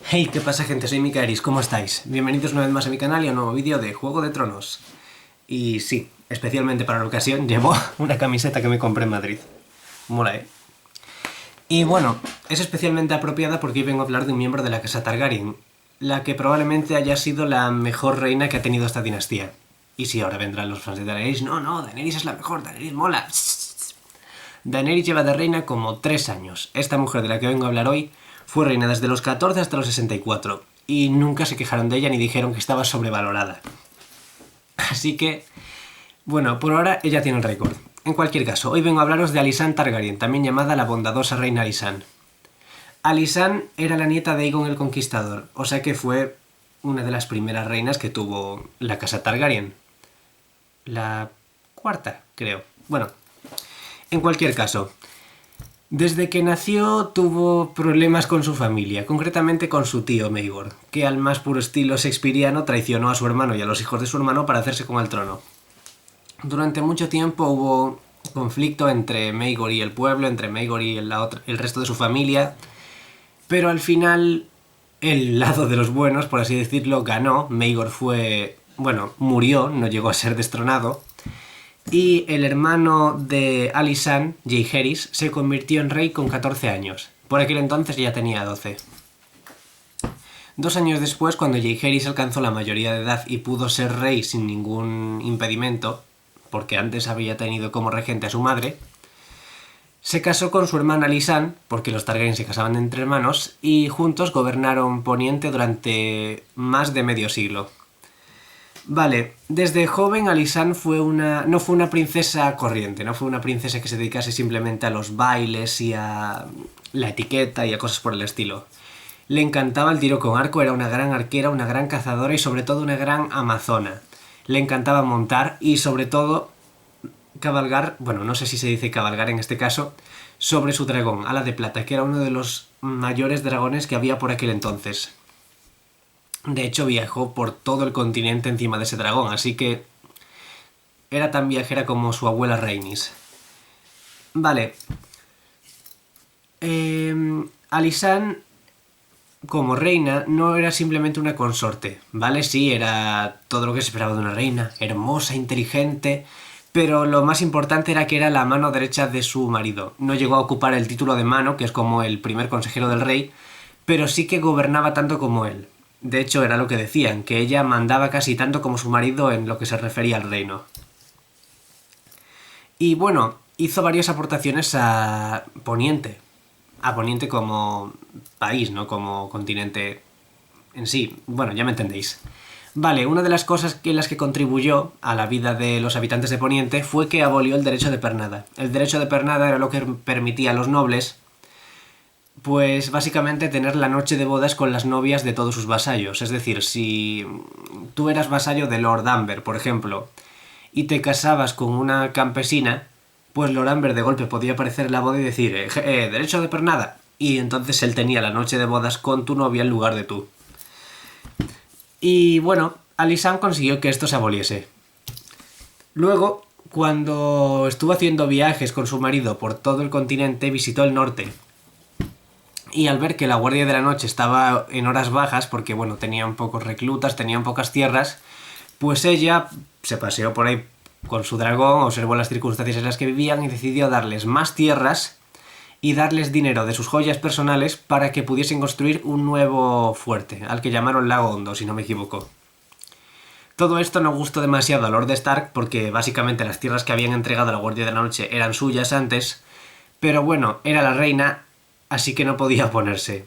Hey, ¿qué pasa, gente? Soy Mikaeris, ¿cómo estáis? Bienvenidos una vez más a mi canal y a un nuevo vídeo de Juego de Tronos. Y sí, especialmente para la ocasión, llevo una camiseta que me compré en Madrid. Mola, ¿eh? Y bueno, es especialmente apropiada porque hoy vengo a hablar de un miembro de la casa Targaryen, la que probablemente haya sido la mejor reina que ha tenido esta dinastía. Y sí, ahora vendrán los fans de Daenerys. No, Daenerys es la mejor, Daenerys mola. Daenerys lleva de reina como 3 años. Esta mujer de la que vengo a hablar hoy fue reina desde los 14 hasta los 64 y nunca se quejaron de ella ni dijeron que estaba sobrevalorada. Así que, bueno, por ahora ella tiene el récord. En cualquier caso, hoy vengo a hablaros de Alysanne Targaryen, también llamada la bondadosa reina Alysanne. Alysanne era la nieta de Aegon el Conquistador, o sea que fue una de las primeras reinas que tuvo la casa Targaryen. La cuarta, creo. Bueno, en cualquier caso, desde que nació tuvo problemas con su familia, concretamente con su tío Maegor, que al más puro estilo shakespeariano traicionó a su hermano y a los hijos de su hermano para hacerse con el trono. Durante mucho tiempo hubo conflicto entre Maegor y el pueblo, entre Maegor y el resto de su familia, pero al final el lado de los buenos, por así decirlo, ganó. Maegor murió, no llegó a ser destronado, y el hermano de Alysanne, Jaehaerys, se convirtió en rey con 14 años. Por aquel entonces ya tenía 12. 2 años después, cuando Jaehaerys alcanzó la mayoría de edad y pudo ser rey sin ningún impedimento, porque antes había tenido como regente a su madre, se casó con su hermana Alysanne, porque los Targaryen se casaban entre hermanos, y juntos gobernaron Poniente durante más de medio siglo. Vale, desde joven Alysanne no fue una princesa corriente, no fue una princesa que se dedicase simplemente a los bailes y a la etiqueta y a cosas por el estilo. Le encantaba el tiro con arco, era una gran arquera, una gran cazadora y sobre todo una gran amazona. Le encantaba montar y sobre todo cabalgar, bueno, no sé si se dice cabalgar en este caso, sobre su dragón, Ala de Plata, que era uno de los mayores dragones que había por aquel entonces. De hecho, viajó por todo el continente encima de ese dragón, así que era tan viajera como su abuela Rhaenys. Vale. Alysanne, como reina, no era simplemente una consorte, ¿vale? Sí, era todo lo que se esperaba de una reina, hermosa, inteligente, pero lo más importante era que era la mano derecha de su marido. No llegó a ocupar el título de mano, que es como el primer consejero del rey, pero sí que gobernaba tanto como él. De hecho, era lo que decían, que ella mandaba casi tanto como su marido en lo que se refería al reino. Y bueno, hizo varias aportaciones a Poniente. A Poniente como país, no como continente en sí. Bueno, ya me entendéis. Vale, una de las cosas en las que contribuyó a la vida de los habitantes de Poniente fue que abolió el derecho de pernada. El derecho de pernada era lo que permitía a los nobles, pues básicamente tener la noche de bodas con las novias de todos sus vasallos. Es decir, si tú eras vasallo de Lord Amber, por ejemplo, y te casabas con una campesina, pues Lord Amber de golpe podía aparecer en la boda y decir, derecho de pernada. Y entonces él tenía la noche de bodas con tu novia en lugar de tú. Y bueno, Alysanne consiguió que esto se aboliese. Luego, cuando estuvo haciendo viajes con su marido por todo el continente, visitó el norte. Y al ver que la Guardia de la Noche estaba en horas bajas, porque bueno, tenían pocos reclutas, tenían pocas tierras, pues ella se paseó por ahí con su dragón, observó las circunstancias en las que vivían y decidió darles más tierras y darles dinero de sus joyas personales para que pudiesen construir un nuevo fuerte, al que llamaron Lago Hondo, si no me equivoco. Todo esto no gustó demasiado a Lord Stark porque básicamente las tierras que habían entregado a la Guardia de la Noche eran suyas antes, pero bueno, era la reina, así que no podía oponerse.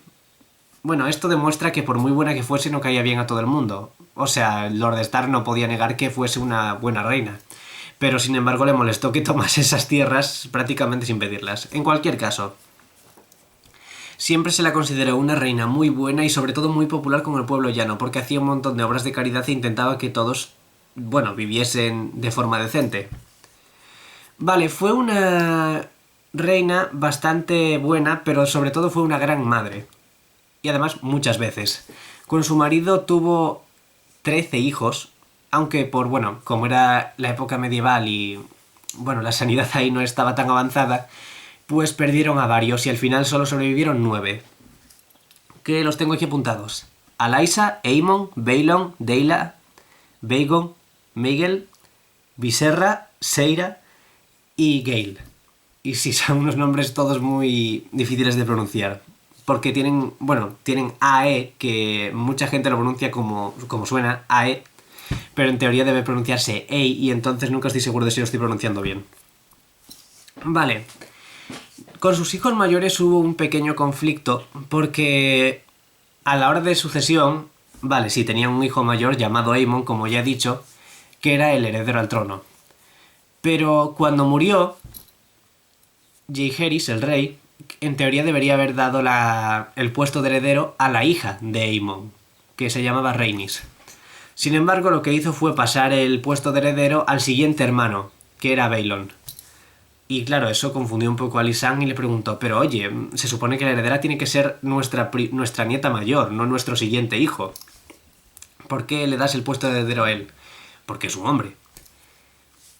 Bueno, esto demuestra que por muy buena que fuese no caía bien a todo el mundo. O sea, Lord Stark no podía negar que fuese una buena reina. Pero sin embargo le molestó que tomase esas tierras prácticamente sin pedirlas. En cualquier caso, siempre se la consideró una reina muy buena y sobre todo muy popular con el pueblo llano, porque hacía un montón de obras de caridad e intentaba que todos, bueno, viviesen de forma decente. Vale, fue una reina bastante buena, pero sobre todo fue una gran madre. Y además muchas veces. Con su marido tuvo 13 hijos, aunque bueno, como era la época medieval y bueno, la sanidad ahí no estaba tan avanzada, pues perdieron a varios y al final solo sobrevivieron 9. que los tengo aquí apuntados. Alysa, Aemon, Balon, Daela, Vagon, Meigel, Viserra, Seira y Gale. Y sí, son unos nombres todos muy difíciles de pronunciar. Porque tienen AE, que mucha gente lo pronuncia como suena, AE, pero en teoría debe pronunciarse EI, y entonces nunca estoy seguro de si lo estoy pronunciando bien. Vale. Con sus hijos mayores hubo un pequeño conflicto, porque a la hora de sucesión, vale, sí, tenía un hijo mayor llamado Aemon, como ya he dicho, que era el heredero al trono. Pero cuando murió, Jaehaerys, el rey, en teoría debería haber dado el puesto de heredero a la hija de Aemon, que se llamaba Rhaenys. Sin embargo, lo que hizo fue pasar el puesto de heredero al siguiente hermano, que era Balon. Y claro, eso confundió un poco a Alysanne y le preguntó, pero oye, se supone que la heredera tiene que ser nuestra nieta mayor, no nuestro siguiente hijo. ¿Por qué le das el puesto de heredero a él? Porque es un hombre.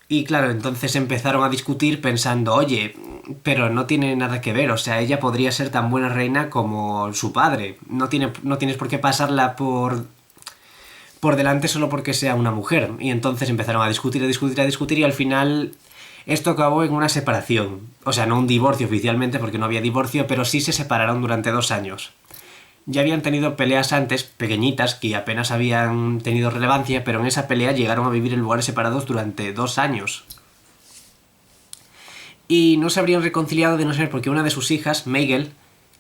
Y claro, entonces empezaron a discutir pensando, oye, pero no tiene nada que ver, o sea, ella podría ser tan buena reina como su padre. No tienes por qué pasarla por delante solo porque sea una mujer. Y entonces empezaron a discutir y al final esto acabó en una separación. O sea, no un divorcio oficialmente porque no había divorcio, pero sí se separaron durante 2 años. Ya habían tenido peleas antes, pequeñitas, que apenas habían tenido relevancia, pero en esa pelea llegaron a vivir en lugares separados durante 2 años. Y no se habrían reconciliado de no ser porque una de sus hijas, Meigel,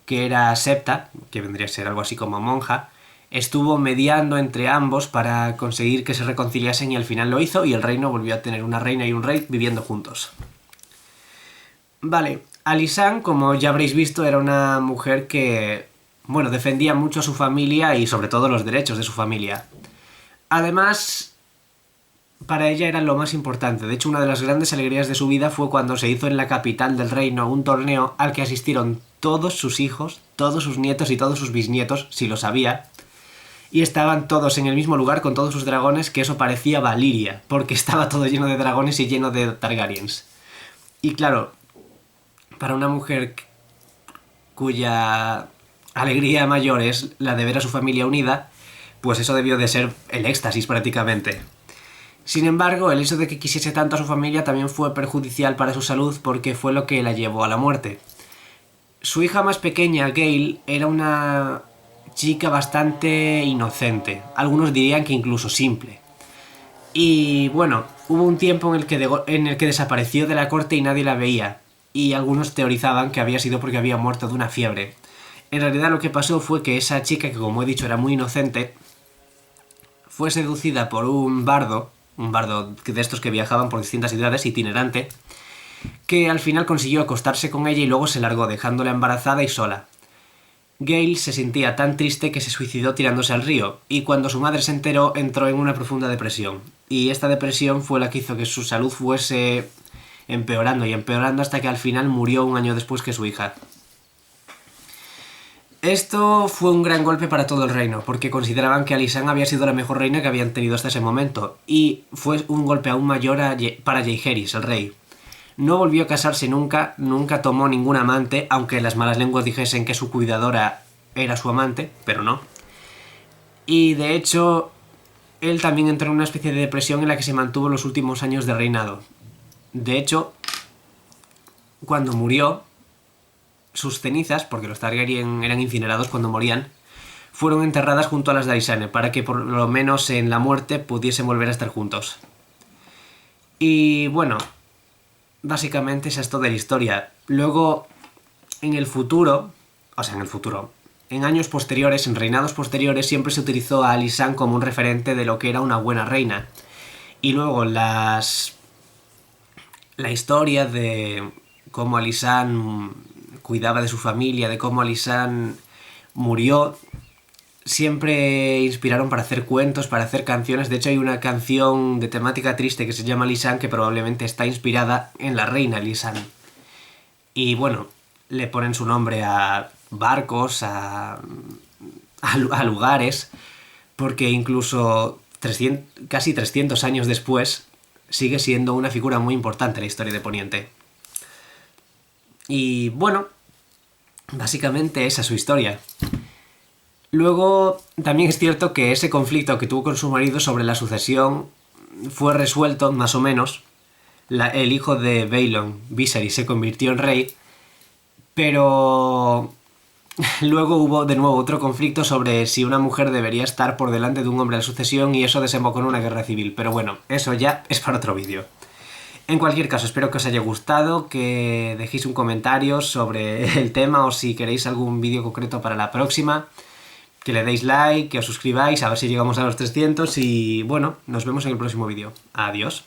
que era septa, que vendría a ser algo así como monja, estuvo mediando entre ambos para conseguir que se reconciliasen y al final lo hizo y el reino volvió a tener una reina y un rey viviendo juntos. Vale, Alysanne, como ya habréis visto, era una mujer que, bueno, defendía mucho a su familia y sobre todo los derechos de su familia. Además, para ella era lo más importante. De hecho, una de las grandes alegrías de su vida fue cuando se hizo en la capital del reino un torneo al que asistieron todos sus hijos, todos sus nietos y todos sus bisnietos, si lo sabía. Y estaban todos en el mismo lugar con todos sus dragones, que eso parecía Valyria, porque estaba todo lleno de dragones y lleno de Targaryens. Y claro, para una mujer cuya alegría mayor es la de ver a su familia unida, pues eso debió de ser el éxtasis prácticamente. Sin embargo, el hecho de que quisiese tanto a su familia también fue perjudicial para su salud porque fue lo que la llevó a la muerte. Su hija más pequeña, Gale, era una chica bastante inocente, algunos dirían que incluso simple. Y bueno, hubo un tiempo en el que desapareció de la corte y nadie la veía, y algunos teorizaban que había sido porque había muerto de una fiebre. En realidad lo que pasó fue que esa chica, que como he dicho era muy inocente, fue seducida por un bardo de estos que viajaban por distintas ciudades, itinerante, que al final consiguió acostarse con ella y luego se largó dejándola embarazada y sola. Gale se sentía tan triste que se suicidó tirándose al río, y cuando su madre se enteró entró en una profunda depresión. Y esta depresión fue la que hizo que su salud fuese empeorando y empeorando hasta que al final murió 1 año después que su hija. Esto fue un gran golpe para todo el reino, porque consideraban que Alysanne había sido la mejor reina que habían tenido hasta ese momento, y fue un golpe aún mayor para Jaehaerys, el rey. No volvió a casarse nunca tomó ningún amante, aunque las malas lenguas dijesen que su cuidadora era su amante, pero no. Y de hecho, él también entró en una especie de depresión en la que se mantuvo los últimos años de reinado. De hecho, cuando murió, sus cenizas, porque los Targaryen eran incinerados cuando morían, fueron enterradas junto a las de Alysanne, para que por lo menos en la muerte pudiesen volver a estar juntos. Y bueno, básicamente esa es toda la historia. Luego, en años posteriores, en reinados posteriores, siempre se utilizó a Alysanne como un referente de lo que era una buena reina. Y luego la historia de cómo Alysanne cuidaba de su familia, de cómo Alysanne murió, siempre inspiraron para hacer cuentos, para hacer canciones. De hecho, hay una canción de temática triste que se llama Alysanne, que probablemente está inspirada en la reina Alysanne. Y bueno, le ponen su nombre a barcos, a lugares, porque incluso casi 300 años después sigue siendo una figura muy importante en la historia de Poniente. Y bueno, básicamente esa es su historia. Luego, también es cierto que ese conflicto que tuvo con su marido sobre la sucesión fue resuelto, más o menos. El hijo de Balon, Viserys, se convirtió en rey, pero luego hubo de nuevo otro conflicto sobre si una mujer debería estar por delante de un hombre en la sucesión y eso desembocó en una guerra civil. Pero bueno, eso ya es para otro vídeo. En cualquier caso, espero que os haya gustado, que dejéis un comentario sobre el tema o si queréis algún vídeo concreto para la próxima, que le deis like, que os suscribáis, a ver si llegamos a los 300 y bueno, nos vemos en el próximo vídeo. Adiós.